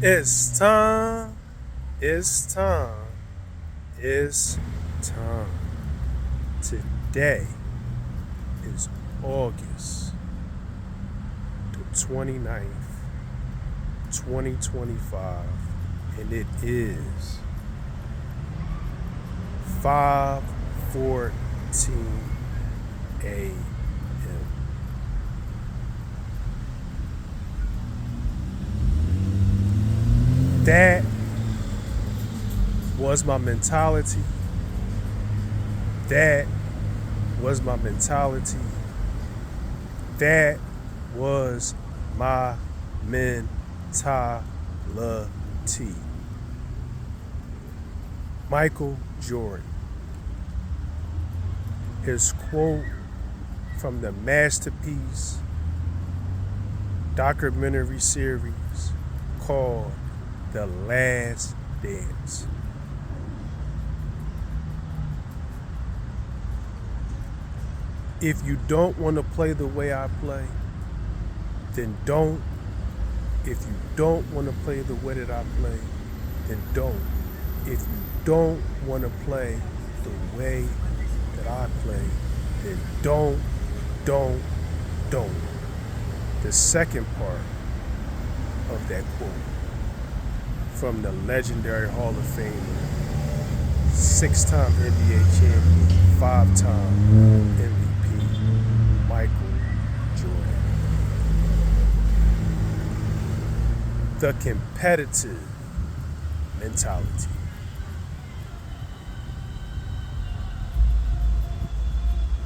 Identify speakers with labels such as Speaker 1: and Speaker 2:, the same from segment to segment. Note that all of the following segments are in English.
Speaker 1: It's time. It's time. It's time. Today is August the 29th, 2025, and it is 5:14 a.m. That was my mentality. That was my mentality. That was my mentality. Michael Jordan. His quote from the masterpiece documentary series called The Last Dance. If you don't want to play the way I play, then don't. If you don't want to play the way that I play, then don't. If you don't want to play the way that I play, then don't. The second part of that quote from the legendary Hall of Famer, six-time NBA champion, five-time MVP, Michael Jordan. The competitive mentality.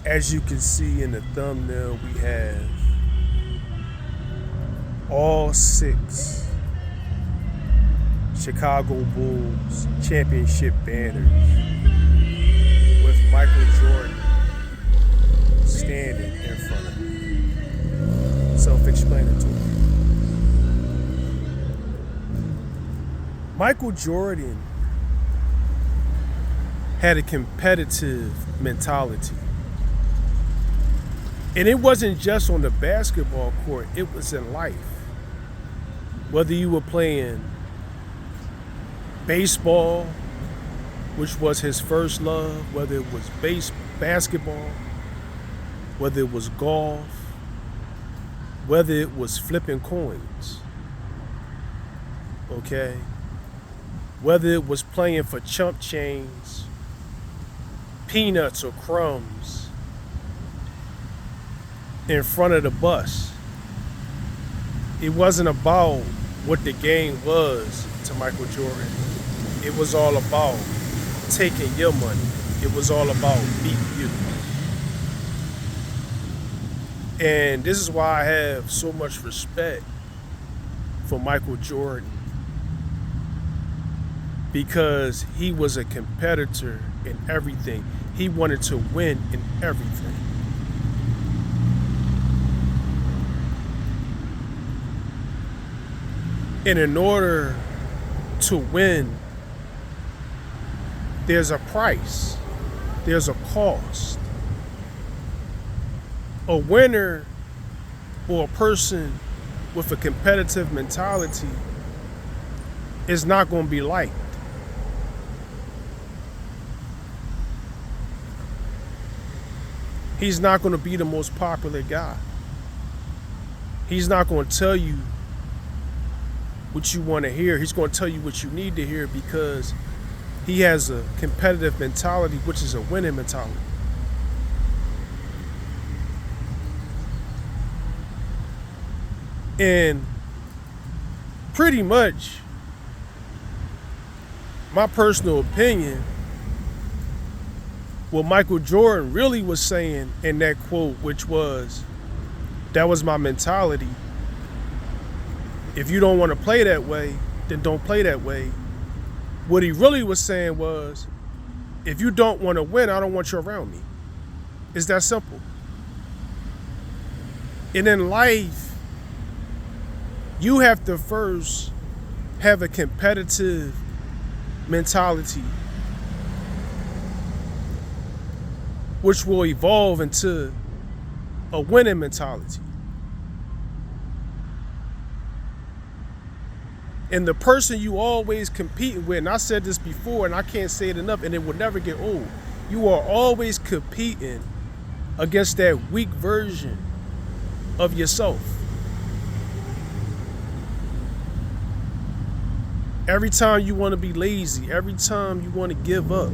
Speaker 1: As you can see in the thumbnail, we have all six Chicago Bulls championship banners with Michael Jordan standing in front of me. Self-explanatory. Michael Jordan had a competitive mentality. And it wasn't just on the basketball court, it was in life. Whether you were playing baseball, which was his first love, whether it was basketball, whether it was golf, whether it was flipping coins, okay? Whether it was playing for chump change, peanuts or crumbs in front of the bus. It wasn't about what the game was to Michael Jordan. It was all about taking your money. It was all about beating you. And this is why I have so much respect for Michael Jordan, because he was a competitor in everything. He wanted to win in everything. And in order to win, there's a price, there's a cost. A winner or a person with a competitive mentality is not going to be liked. He's not going to be the most popular guy. He's not going to tell you what you want to hear. He's going to tell you what you need to hear, because he has a competitive mentality, which is a winning mentality. And pretty much, my personal opinion, what Michael Jordan really was saying in that quote, which was, that was my mentality. If you don't want to play that way, then don't play that way. What he really was saying was, if you don't want to win, I don't want you around me. It's that simple. And in life, you have to first have a competitive mentality, which will evolve into a winning mentality. And the person you always competing with, and I said this before and I can't say it enough, and it will never get old. You are always competing against that weak version of yourself. Every time you want to be lazy, every time you want to give up,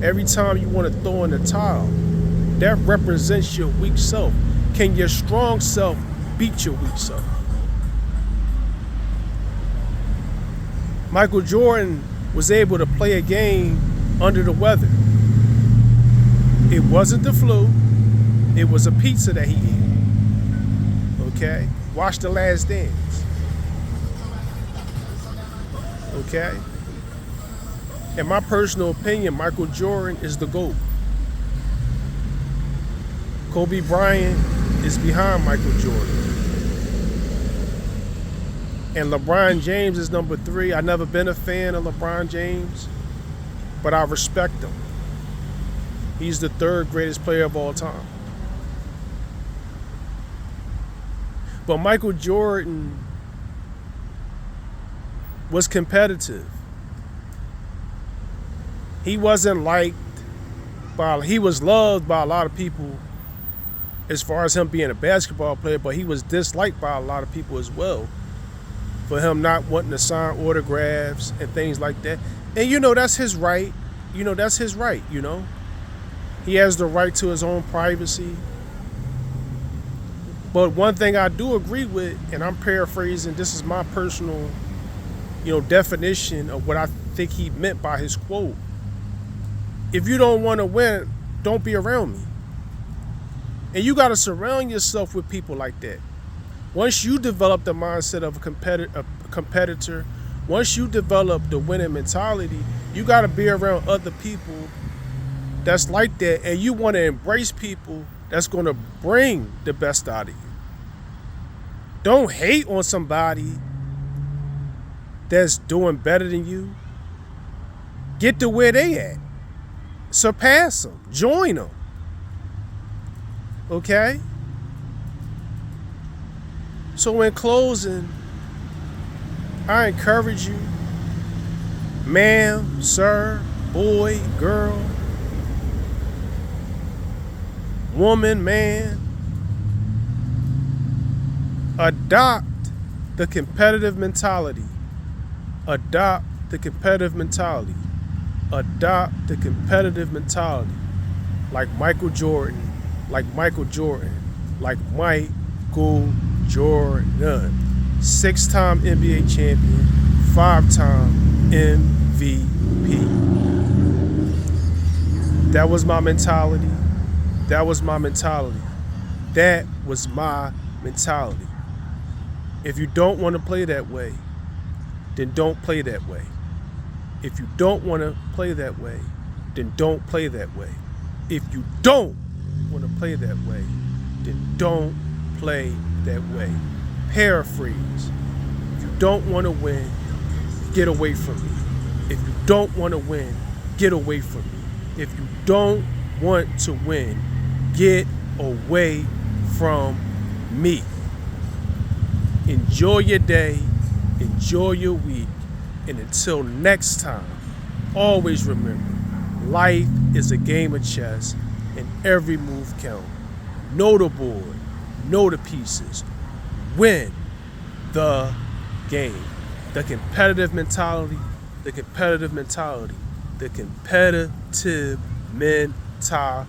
Speaker 1: every time you want to throw in the towel, that represents your weak self. Can your strong self beat your weak self? Michael Jordan was able to play a game under the weather. It wasn't the flu. It was a pizza that he ate. Okay? Watch The Last Dance. Okay? In my personal opinion, Michael Jordan is the GOAT. Kobe Bryant is behind Michael Jordan. And LeBron James is number 3. I've never been a fan of LeBron James, but I respect him. He's the 3rd greatest player of all time. But Michael Jordan was competitive. He wasn't liked he was loved by a lot of people as far as him being a basketball player, but he was disliked by a lot of people as well for him not wanting to sign autographs and things like that. And that's his right. That's his right, He has the right to his own privacy. But one thing I do agree with, and I'm paraphrasing, this is my personal, definition of what I think he meant by his quote. If you don't want to win, don't be around me. And you got to surround yourself with people like that. Once you develop the mindset of a competitor, once you develop the winning mentality, you got to be around other people that's like that, and you want to embrace people that's going to bring the best out of you. Don't hate on somebody that's doing better than you. Get to where they at. Surpass them. Join them. Okay? So in closing, I encourage you, ma'am, sir, boy, girl, woman, man, adopt the competitive mentality. Adopt the competitive mentality. Adopt the competitive mentality. Like Michael Jordan. Like Michael Jordan. Like Michael Jordan. 6-time NBA champion. 5-time MVP. That was my mentality. That was my mentality. That was my mentality. If you don't want to play that way, then don't play that way. If you don't want to play that way, then don't play that way. If you don't want to play that way, then don't play that way. Paraphrase. If you don't want to win, get away from me. If you don't want to win, get away from me. If you don't want to win, get away from me. Enjoy your day. Enjoy your week. And until next time, always remember, life is a game of chess and every move counts. Know the board, know the pieces, win the game. The competitive mentality, the competitive mentality, the competitive mentality.